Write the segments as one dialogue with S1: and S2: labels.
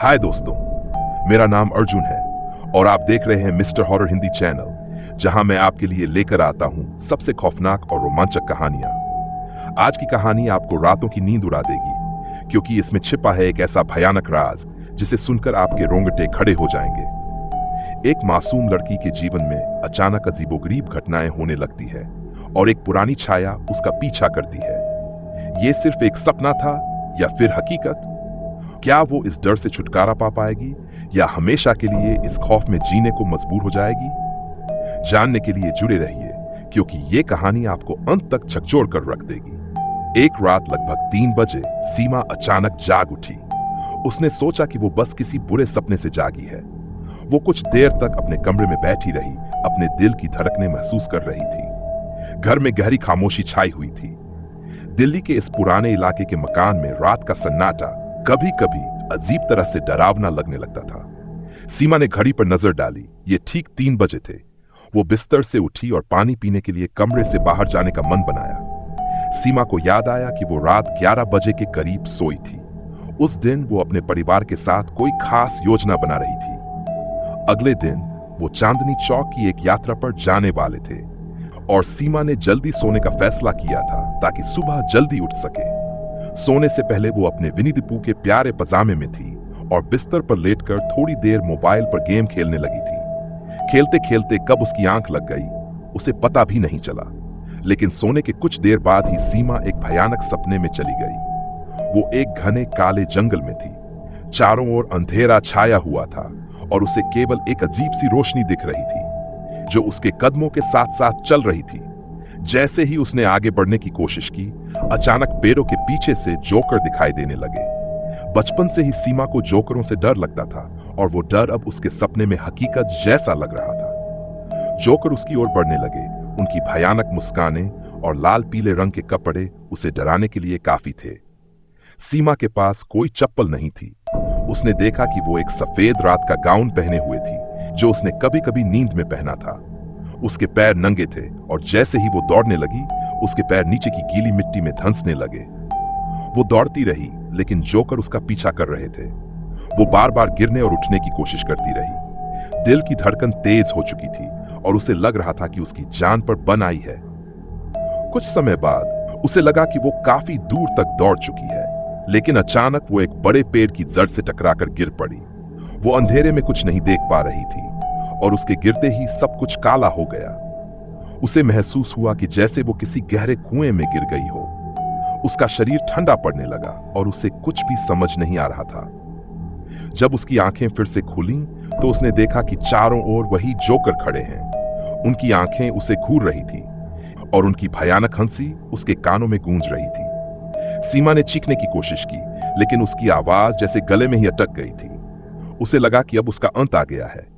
S1: हाय दोस्तों, मेरा नाम अर्जुन है और आप देख रहे हैं मिस्टर हॉरर हिंदी चैनल, जहां मैं आपके लिए लेकर आता हूं सबसे खौफनाक और रोमांचक कहानियां। आज की कहानी आपको रातों की नींद उड़ा देगी, क्योंकि इसमें छिपा है एक ऐसा भयानक राज जिसे सुनकर आपके रोंगटे खड़े हो जाएंगे। एक मासूम लड़की के जीवन में अचानक अजीबोगरीब घटनाएं होने लगती है और एक पुरानी छाया उसका पीछा करती है। ये सिर्फ एक सपना था या फिर हकीकत? क्या वो इस डर से छुटकारा पा पाएगी या हमेशा के लिए इस खौफ में जीने को मजबूर हो जाएगी? जानने के लिए जुड़े रहिए, क्योंकि ये कहानी आपको अंत तक झकझोर कर रख देगी। एक रात लगभग 3 बजे सीमा अचानक जाग उठी। उसने सोचा कि वो बस किसी बुरे सपने से जागी है। वो कुछ देर तक अपने कमरे में बैठी रही, अपने दिल की धड़कनें महसूस कर रही थी। घर में गहरी खामोशी छाई हुई थी। दिल्ली के इस पुराने इलाके के मकान में रात का सन्नाटा कभी कभी अजीब तरह से डरावना लगने लगता था। सीमा ने घड़ी पर नजर डाली। ये ठीक 3 बजे थे। वो बिस्तर से उठी और पानी पीने के लिए कमरे से बाहर जाने का मन बनाया। सीमा को याद आया कि वो रात 11 बजे के करीब सोई थी। उस दिन वो अपने परिवार के साथ कोई खास योजना बना रही थी। अगले दिन वो चांदनी चौक की एक यात्रा पर जाने वाले थे और सीमा ने जल्दी सोने का फैसला किया था ताकि सुबह जल्दी उठ सके। सोने से पहले वो अपने विनी द पूह के प्यारे पजामे में थी और बिस्तर पर लेटकर थोड़ी देर मोबाइल पर गेम खेलने लगी थी। खेलते खेलते कब उसकी आंख लग गई उसे पता भी नहीं चला। लेकिन सोने के कुछ देर बाद ही सीमा एक भयानक सपने में चली गई। वो एक घने काले जंगल में थी। चारों ओर अंधेरा छाया हुआ था और उसे केवल एक अजीब सी रोशनी दिख रही थी जो उसके कदमों के साथ साथ चल रही थी। जैसे ही उसने आगे बढ़ने की कोशिश की, अचानक पेड़ों के पीछे से जोकर दिखाई देने लगे। बचपन से ही सीमा को जोकरों से डर लगता था और वो डर अब उसके सपने में हकीकत जैसा लग रहा था। जोकर उसकी ओर बढ़ने लगे। उनकी भयानक मुस्कानें और लाल पीले रंग के कपड़े उसे डराने के लिए काफी थे। सीमा के पास कोई चप्पल नहीं थी। उसने देखा कि वो एक सफेद रात का गाउन पहने हुए थी जो उसने कभी कभी नींद में पहना था। उसके पैर नंगे थे और जैसे ही वो दौड़ने लगी, उसके पैर नीचे की गीली मिट्टी में धंसने लगे। वो दौड़ती रही, लेकिन जोकर उसका पीछा कर रहे थे। वो बार बार गिरने और उठने की कोशिश करती रही। दिल की धड़कन तेज हो चुकी थी और उसे लग रहा था कि उसकी जान पर बन आई है। कुछ समय बाद उसे लगा कि वो काफी दूर तक दौड़ चुकी है, लेकिन अचानक वो एक बड़े पेड़ की जड़ से टकराकर गिर पड़ी। वो अंधेरे में कुछ नहीं देख पा रही थी और उसके गिरते ही सब कुछ काला हो गया। उसे महसूस हुआ कि जैसे वो किसी गहरे कुएं में गिर गई हो। उसका शरीर ठंडा पड़ने लगा और उसे कुछ भी समझ नहीं आ रहा था। जब उसकी आंखें फिर से खुलीं, तो उसने देखा कि चारों ओर वही जोकर खड़े हैं। उनकी आंखें उसे घूर रही थी और उनकी भयानक हंसी उसके कानों में गूंज रही थी। सीमा ने चीखने की कोशिश की, लेकिन उसकी आवाज जैसे गले में ही अटक गई थी। उसे लगा कि अब उसका अंत आ गया है।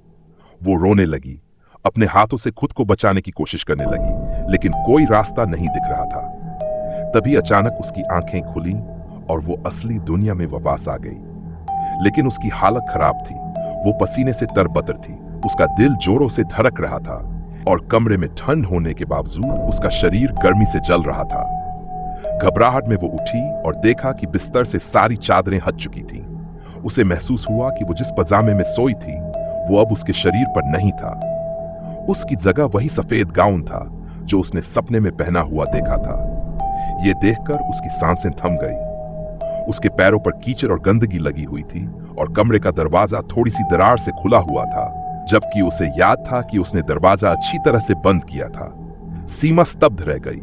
S1: वो रोने लगी, अपने हाथों से खुद को बचाने की कोशिश करने लगी, लेकिन कोई रास्ता नहीं दिख रहा था। तभी अचानक उसकी आंखें खुलीं और वो असली दुनिया में वापस आ गई। लेकिन उसकी हालत खराब थी। वो पसीने से तरबतर थी। उसका दिल जोरों से धड़क रहा था और कमरे में ठंड होने के बावजूद उसका शरीर गर्मी से जल रहा था। घबराहट में वो उठी और देखा कि बिस्तर से सारी चादरें हट चुकी थीं। उसे महसूस हुआ कि वो जिस पजामे में सोई थी वो अब उसके शरीर पर नहीं था। उसकी जगह वही सफेद गाउन था जो उसने सपने में पहना हुआ देखा था। ये देखकर उसकी सांसें थम गई। उसके पैरों पर कीचड़ और गंदगी लगी हुई थी और कमरे का दरवाजा थोड़ी सी दरार से खुला हुआ था, जबकि उसे याद था कि उसने दरवाजा अच्छी तरह से बंद किया था। सीमा स्तब्ध रह गई।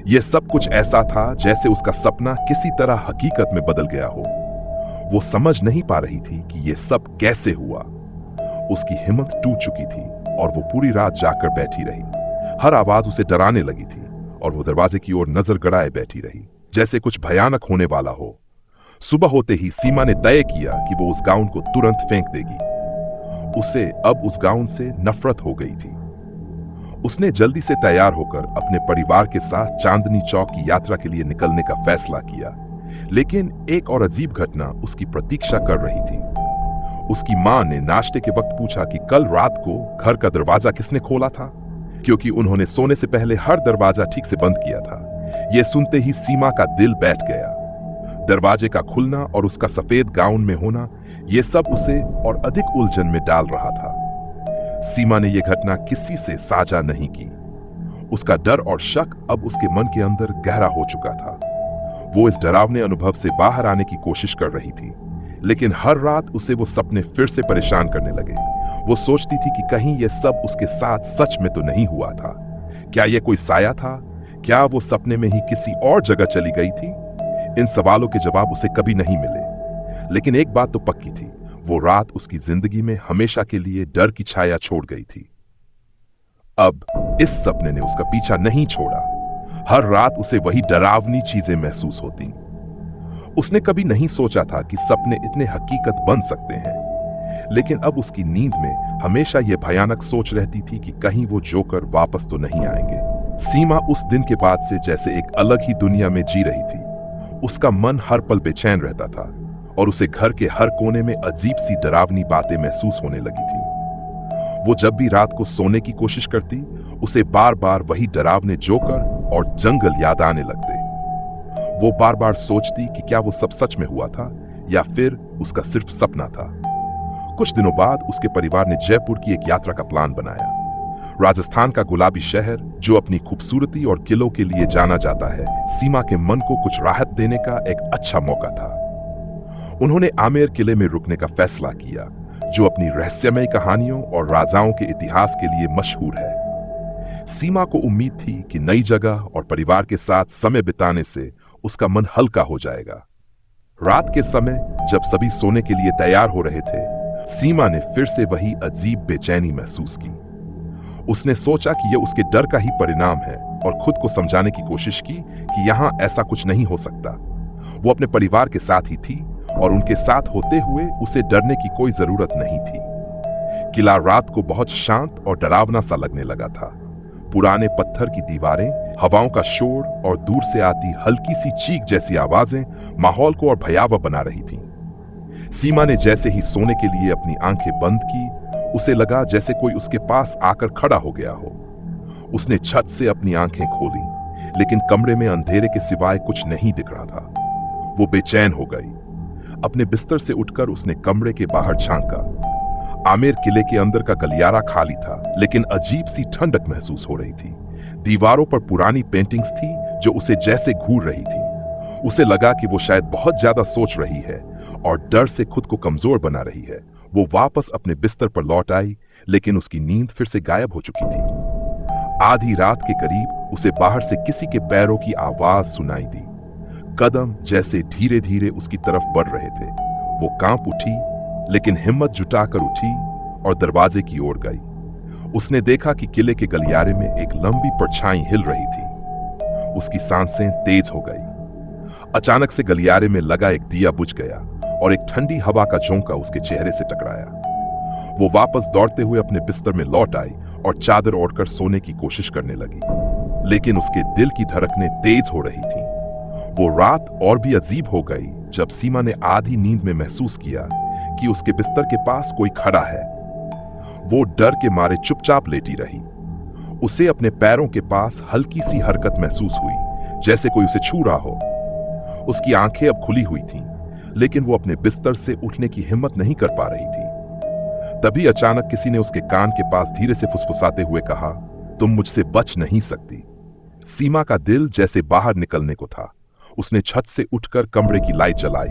S1: यह सब कुछ ऐसा था जैसे उसका सपना किसी तरह हकीकत में बदल गया हो। वो समझ नहीं पा रही थी कि यह सब कैसे हुआ। उसकी हिम्मत टूट चुकी थी और वो पूरी रात जाकर बैठी रही। हर आवाज उसे डराने लगी थी और वो दरवाजे की ओर नजर गड़ाए बैठी रही, जैसे कुछ भयानक होने वाला हो। सुबह होते ही सीमा ने तय किया कि वो उस गाउन को तुरंत फेंक देगी। उसे अब उस गाउन से नफरत हो गई थी। उसने जल्दी से तैयार होकर अपने परिवार के साथ चांदनी चौक की यात्रा के लिए निकलने का फैसला किया। लेकिन एक और अजीब घटना उसकी प्रतीक्षा कर रही थी। उसकी मां ने नाश्ते के वक्त पूछा कि कल रात को घर का दरवाजा किसने खोला था, क्योंकि उन्होंने सोने से पहले हर दरवाजा ठीक से बंद किया था। यह सुनते ही सीमा का दिल बैठ गया। दरवाजे का खुलना और उसका सफेद गाउन में होना, यह सब उसे और अधिक उलझन में डाल रहा था। सीमा ने यह घटना किसी से साझा नहीं की। उसका डर और शक अब उसके मन के अंदर गहरा हो चुका था। वो इस डरावने अनुभव से बाहर आने की कोशिश कर रही थी, लेकिन हर रात उसे वो सपने फिर से परेशान करने लगे। वो सोचती थी कि कहीं यह सब उसके साथ सच में तो नहीं हुआ था। क्या यह कोई साया था? क्या वो सपने में ही किसी और जगह चली गई थी? इन सवालों के जवाब उसे कभी नहीं मिले, लेकिन एक बात तो पक्की थी, वो रात उसकी जिंदगी में हमेशा के लिए डर की छाया छोड़ गई थी। अब इस सपने ने उसका पीछा नहीं छोड़ा। हर रात उसे वही डरावनी चीजें महसूस होती। उसने कभी नहीं सोचा था कि सपने इतने हकीकत बन सकते हैं, लेकिन अब उसकी नींद में हमेशा यह भयानक सोच रहती थी कि कहीं वो जोकर वापस तो नहीं आएंगे। सीमा उस दिन के बाद से जैसे एक अलग ही दुनिया में जी रही थी। उसका मन हर पल बेचैन रहता था और उसे घर के हर कोने में अजीब सी डरावनी बातें महसूस होने लगी थी। वो जब भी रात को सोने की कोशिश करती, उसे बार बार वही डरावने जोकर और जंगल याद आने लगते। वो बार बार सोचती कि क्या वो सब सच में हुआ था या फिर उसका सिर्फ सपना था। कुछ दिनों बाद उसके परिवार ने जयपुर की एक यात्रा का प्लान बनाया। राजस्थान का गुलाबी शहर, जो अपनी खूबसूरती और किलों के लिए जाना जाता है, सीमा के मन को कुछ राहत देने का एक अच्छा मौका था। उन्होंने आमेर किले में रुकने का फैसला किया, जो अपनी रहस्यमय कहानियों और राजाओं के इतिहास के लिए मशहूर है। सीमा को उम्मीद थी कि नई जगह और परिवार के साथ समय बिताने से उसका मन हल्का हो जाएगा। रात के समय जब सभी सोने के लिए तैयार हो रहे थे, सीमा ने फिर से वही अजीब बेचैनी महसूस की। उसने सोचा कि यह उसके डर का ही परिणाम है और खुद को समझाने की कोशिश की कि यहां ऐसा कुछ नहीं हो सकता। वो अपने परिवार के साथ ही थी और उनके साथ होते हुए उसे डरने की कोई जरूरत नहीं थी। किला रात को बहुत शांत और डरावना सा लगने लगा था। पुराने पत्थर की दीवारें, हवाओं का शोर और दूर से आती हल्की सी चीख जैसी आवाजें माहौल को और भयावह बना रही थीं। सीमा ने जैसे ही सोने के लिए अपनी आंखें बंद की, उसे लगा जैसे कोई उसके पास आकर खड़ा हो गया हो। उसने छत से अपनी आंखें खोली, लेकिन कमरे में अंधेरे के सिवाय कुछ नहीं दिख रहा था। वो बेचैन हो गई। अपने बिस्तर से उठकर उसने कमरे के बाहर झांका। आमेर किले के अंदर का गलियारा खाली था, लेकिन अजीब सी ठंडक महसूस हो रही थी। दीवारों पर पुरानी पेंटिंग्स थी जो उसे जैसे घूर रही थी। उसे लगा कि वो शायद बहुत ज्यादा सोच रही है और डर से खुद को कमजोर बना रही है। वो वापस अपने बिस्तर पर लौट आई, लेकिन उसकी नींद फिर से गायब हो चुकी थी। आधी रात के करीब उसे बाहर से किसी के पैरों की आवाज सुनाई दी। कदम जैसे धीरे धीरे उसकी तरफ बढ़ रहे थे। वो कांप उठी, लेकिन हिम्मत जुटाकर उठी और दरवाजे की ओर गई। उसने देखा कि किले के गलियारे में एक लंबी परछाई हिल रही थी। उसकी सांसें तेज हो गई। अचानक से गलियारे में लगा एक दिया बुझ गया और एक ठंडी हवा का झोंका उसके चेहरे से टकराया। वो वापस दौड़ते हुए अपने बिस्तर में लौट आई और चादर ओढ़कर सोने की कोशिश करने लगी, लेकिन उसके दिल की धड़कनें तेज हो रही थीं। वो रात और भी अजीब हो गई जब सीमा ने आधी नींद में महसूस किया कि उसके बिस्तर के पास कोई खड़ा है। वो डर के मारे चुपचाप लेटी रही। उसे अपने पैरों के पास हल्की सी हरकत महसूस हुई, जैसे कोई उसे छू रहा हो। उसकी आंखें अब खुली हुई थीं, लेकिन वो अपने बिस्तर से उठने की हिम्मत नहीं कर पा रही थी। तभी अचानक किसी ने उसके कान के पास धीरे से फुसफुसाते हुए कहा, तुम मुझसे बच नहीं सकती। सीमा का दिल जैसे बाहर निकलने को था। उसने छत से उठकर कमरे की लाइट जलाई,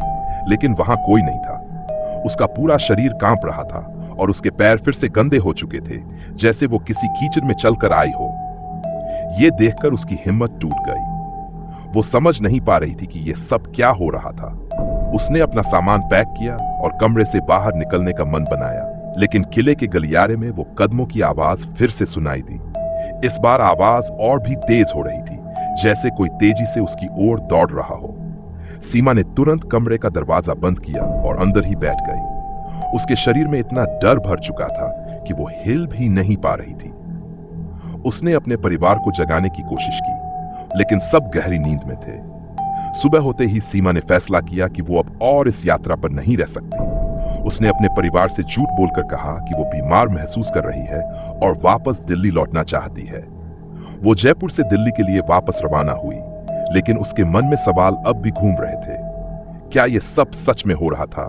S1: लेकिन वहां कोई नहीं था। उसका पूरा शरीर कांप रहा था और उसके पैर फिर से गंदे हो चुके थे, जैसे वो किसी कीचड़ में चलकर आई हो। यह देखकर उसकी हिम्मत टूट गई। वो समझ नहीं पा रही थी कि यह सब क्या हो रहा था। उसने अपना सामान पैक किया और कमरे से बाहर निकलने का मन बनाया, लेकिन किले के गलियारे में वो कदमों की आवाज फिर से सुनाई दी। इस बार आवाज और भी तेज हो रही थी, जैसे कोई तेजी से उसकी ओर दौड़ रहा हो। सीमा ने तुरंत कमरे का दरवाजा बंद किया और अंदर ही बैठ गई। उसके शरीर में इतना डर भर चुका था कि वो हिल भी नहीं पा रही थी। उसने अपने परिवार को जगाने की कोशिश की, लेकिन सब गहरी नींद में थे। सुबह होते ही सीमा ने फैसला किया कि वो अब और इस यात्रा पर नहीं रह सकती। उसने अपने परिवार से झूठ बोलकर कहा कि वो बीमार महसूस कर रही है और वापस दिल्ली लौटना चाहती है। वो जयपुर से दिल्ली के लिए वापस रवाना हुई, लेकिन उसके मन में सवाल अब भी घूम रहे थे। क्या ये सब सच में हो रहा था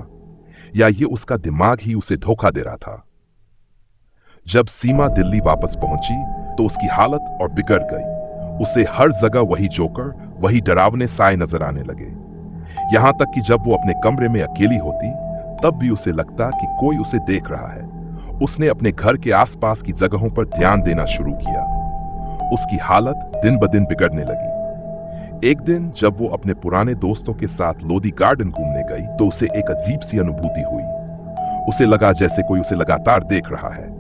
S1: या ये उसका दिमाग ही उसे धोखा दे रहा था? जब सीमा दिल्ली वापस पहुंची तो उसकी हालत और बिगड़ गई। उसे हर जगह वही जोकर, वही डरावने साए नजर आने लगे। यहां तक कि जब वो अपने कमरे में अकेली होती तब भी उसे लगता कि कोई उसे देख रहा है। उसने अपने घर के आसपास की जगहों पर ध्यान देना शुरू किया। उसकी हालत दिन ब दिन बिगड़ने लगी। एक दिन जब वो अपने पुराने दोस्तों के साथ लोधी गार्डन घूमने गई तो उसे एक अजीब सी अनुभूति हुई। उसे लगा जैसे कोई उसे लगातार देख रहा है।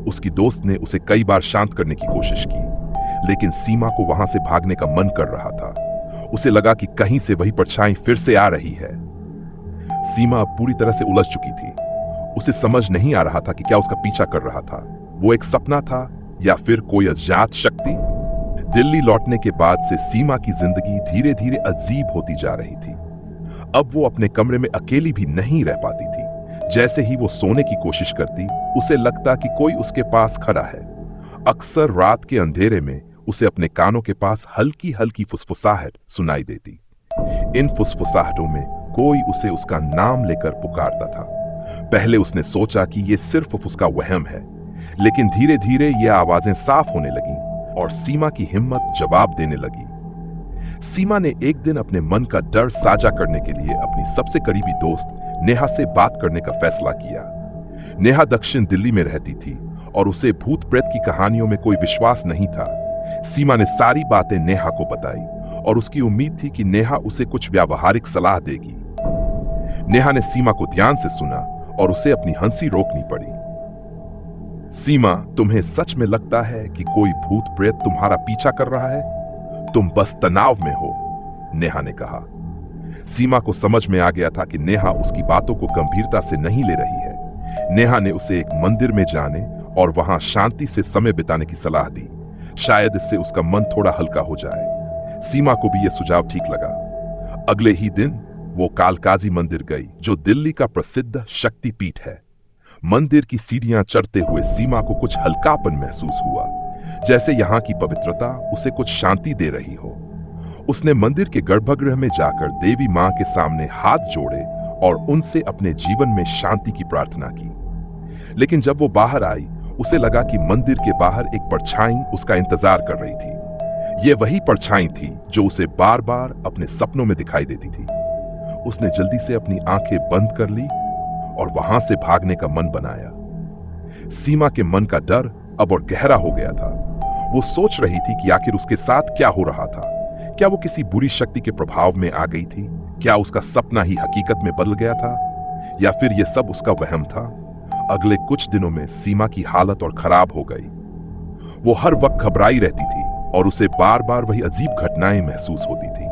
S1: उसकी दोस्त ने उसे कई बार शांत करने की कोशिश की, लेकिन सीमा को वहां से भागने का मन कर रहा था। उसे लगा कि कहीं से वही परछाई फिर से आ रही है। सीमा अब पूरी तरह से उलझ चुकी थी। उसे समझ नहीं आ रहा था कि क्या उसका पीछा कर रहा था। वो एक सपना था या फिर कोई अज्ञात शक्ति। दिल्ली लौटने के बाद से सीमा की जिंदगी धीरे धीरे अजीब होती जा रही थी। अब वो अपने कमरे में अकेली भी नहीं रह पाती थी। जैसे ही वो सोने की कोशिश करती उसे लगता कि कोई उसके पास खड़ा है। अक्सर रात के अंधेरे में उसे अपने कानों के पास हल्की हल्की फुसफुसाहट सुनाई देती। इन फुसफुसाहटों में कोई उसे उसका नाम लेकर पुकारता था। पहले उसने सोचा कि ये सिर्फ उसका वहम है, लेकिन धीरे धीरे ये आवाजें साफ होने लगीं और सीमा की हिम्मत जवाब देने लगी। सीमा ने एक दिन अपने मन का डर साझा करने के लिए अपनी सबसे करीबी दोस्त नेहा से बात करने का फैसला किया। नेहा दक्षिण दिल्ली में रहती थी और उसे भूत प्रेत की कहानियों में कोई विश्वास नहीं था। सीमा ने सारी बातें नेहा को बताई और उसकी उम्मीद थी कि नेहा उसे कुछ व्यावहारिक सलाह देगी। नेहा ने सीमा को ध्यान से सुना और उसे अपनी हंसी रोकनी पड़ी। सीमा, तुम्हें सच में लगता है कि कोई भूत प्रेत तुम्हारा पीछा कर रहा है? तुम बस तनाव में हो, नेहा ने कहा। सीमा को समझ में आ गया था कि नेहा उसकी बातों को गंभीरता से नहीं ले रही है। नेहा ने उसे एक मंदिर में जाने और वहां शांति से समय बिताने की सलाह दी। शायद इससे उसका मन थोड़ा हल्का हो जाए। सीमा को भी यह सुझाव ठीक लगा। अगले ही दिन वो कालकाजी मंदिर गई, जो दिल्ली का प्रसिद्ध शक्तिपीठ है। मंदिर की सीढ़ियां चढ़ते हुए सीमा को कुछ हल्कापन महसूस हुआ, जैसे यहां की पवित्रता उसे कुछ शांति दे रही हो। उसने मंदिर के गर्भगृह में जाकर देवी मां के सामने हाथ जोड़े और उनसे अपने जीवन में शांति की प्रार्थना की। लेकिन जब वो बाहर आई, उसे लगा कि मंदिर के बाहर एक परछाई उसका इंतजार कर रही थी। ये वही परछाई थी जो उसे बार बार अपने सपनों में दिखाई देती थी। उसने जल्दी से अपनी आंखें बंद कर ली और वहां से भागने का मन बनाया। सीमा के मन का डर अब और गहरा हो गया था। वो सोच रही थी कि आखिर उसके साथ क्या हो रहा था। क्या वो किसी बुरी शक्ति के प्रभाव में आ गई थी? क्या उसका सपना ही हकीकत में बदल गया था, या फिर यह सब उसका वहम था? अगले कुछ दिनों में सीमा की हालत और खराब हो गई। वो हर वक्त घबराई रहती थी और उसे बार बार वही अजीब घटनाएं महसूस होती थी।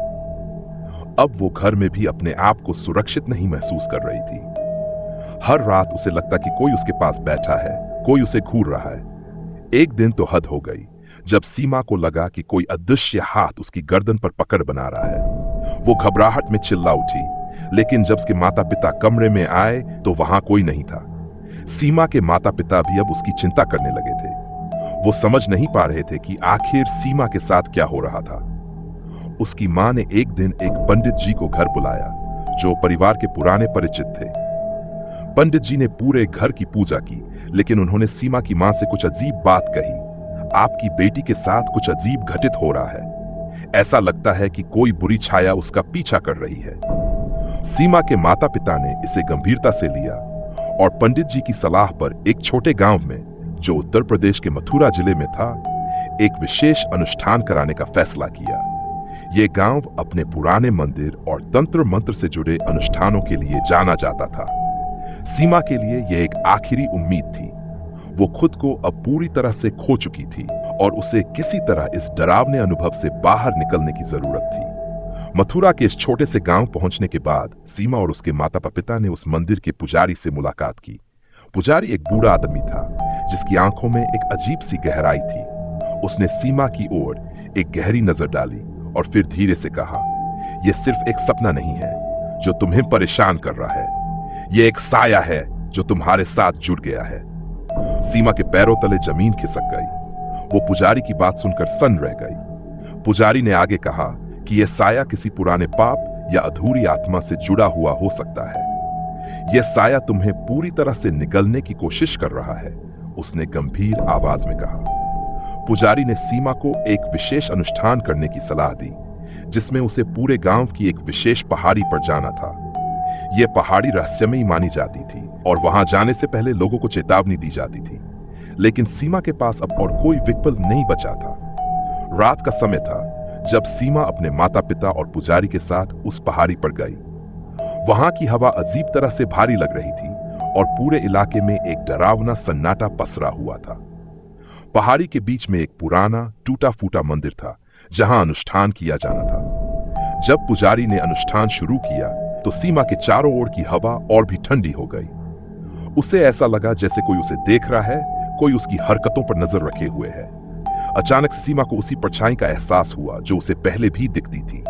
S1: अब वो घर में भी अपने आप को सुरक्षित नहीं महसूस कर रही थी। हर रात उसे लगता कि कोई उसके पास बैठा है, कोई उसे घूर रहा है। एक दिन तो हद हो गई जब सीमा को लगा कि कोई अदृश्य हाथ उसकी गर्दन पर पकड़ बना रहा है। वो घबराहट में चिल्ला उठी, लेकिन जब उसके माता पिता कमरे में आए तो वहां कोई नहीं था। सीमा के माता पिता भी अब उसकी चिंता करने लगे थे। वो समझ नहीं पा रहे थे कि आखिर सीमा के साथ क्या हो रहा था। उसकी मां ने एक दिन एक पंडित जी को घर बुलाया, जो परिवार के पुराने परिचित थे। पंडित जी ने पूरे घर की पूजा की, लेकिन उन्होंने सीमा की मां से कुछ अजीब बात कही। आपकी बेटी के साथ कुछ अजीब घटित हो रहा है। ऐसा लगता है कि कोई बुरी छाया उसका पीछा कर रही है। सीमा के माता पिता ने इसे गंभीरता से लिया और पंडित जी की सलाह पर एक छोटे गांव में, जो उत्तर प्रदेश के मथुरा जिले में था, एक विशेष अनुष्ठान कराने का फैसला किया। यह गांव अपने पुराने मंदिर और तंत्र मंत्र से जुड़े अनुष्ठानों के लिए जाना जाता था। सीमा के लिए यह एक आखिरी उम्मीद थी। वो खुद को अब पूरी तरह से खो चुकी थी और उसे किसी तरह इस डरावने अनुभव से बाहर निकलने की जरूरत थी। मथुरा के इस छोटे से गांव पहुंचने के बाद सीमा और उसके माता पिता ने उस मंदिर के पुजारी से मुलाकात की। पुजारी एक बूढ़ा आदमी था, जिसकी आंखों में एक अजीब सी गहराई थी। उसने सीमा की ओर एक गहरी नजर डाली और फिर धीरे से कहा, यह सिर्फ एक सपना नहीं है जो तुम्हें परेशान कर रहा है। यह एक साया है जो तुम्हारे साथ जुड़ गया है। सीमा के पैरों तले जमीन खिसक गई। वो पुजारी की बात सुनकर सन्न रह गई। पुजारी ने आगे कहा कि यह साया किसी पुराने पाप या अधूरी आत्मा से जुड़ा हुआ हो सकता है। यह साया तुम्हें पूरी तरह से निगलने की कोशिश कर रहा है, उसने गंभीर आवाज में कहा। पुजारी ने सीमा को एक विशेष अनुष्ठान करने की सलाह दी, जिसमें उसे पूरे गांव की एक विशेष पहाड़ी पर जाना था। यह पहाड़ी रहस्यमयी मानी जाती थी और वहां जाने से पहले लोगों को चेतावनी दी जाती थी। लेकिन सीमा के पास अब और कोई विकल्प नहीं बचा था। रात का समय था जब सीमा अपने माता पिता और पुजारी के साथ उस पहाड़ी पर गई। वहां की हवा अजीब तरह से भारी लग रही थी और पूरे इलाके में एक डरावना सन्नाटा पसरा हुआ था। पहाड़ी के बीच में एक पुराना टूटा फूटा मंदिर था जहां अनुष्ठान किया जाना था। जब पुजारी ने अनुष्ठान शुरू किया तो सीमा के चारों ओर की हवा और भी ठंडी हो गई। उसे ऐसा लगा जैसे कोई उसे देख रहा है, कोई उसकी हरकतों पर नजर रखे हुए है। अचानक सीमा को उसी परछाई का एहसास हुआ जो उसे पहले भी दिखती थी,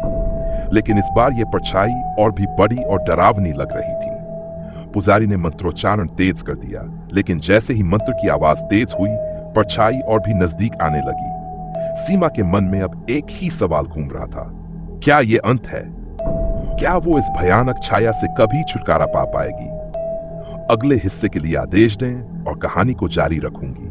S1: लेकिन इस बार यह परछाई और भी बड़ी और डरावनी लग रही थी। पुजारी ने मंत्रोच्चारण तेज कर दिया, लेकिन जैसे ही मंत्र की आवाज तेज हुई, परछाई और भी नजदीक आने लगी। सीमा के मन में अब एक ही सवाल घूम रहा था, क्या यह अंत है? क्या वो इस भयानक छाया से कभी छुटकारा पा पाएगी? अगले हिस्से के लिए आदेश दें और कहानी को जारी रखूंगी।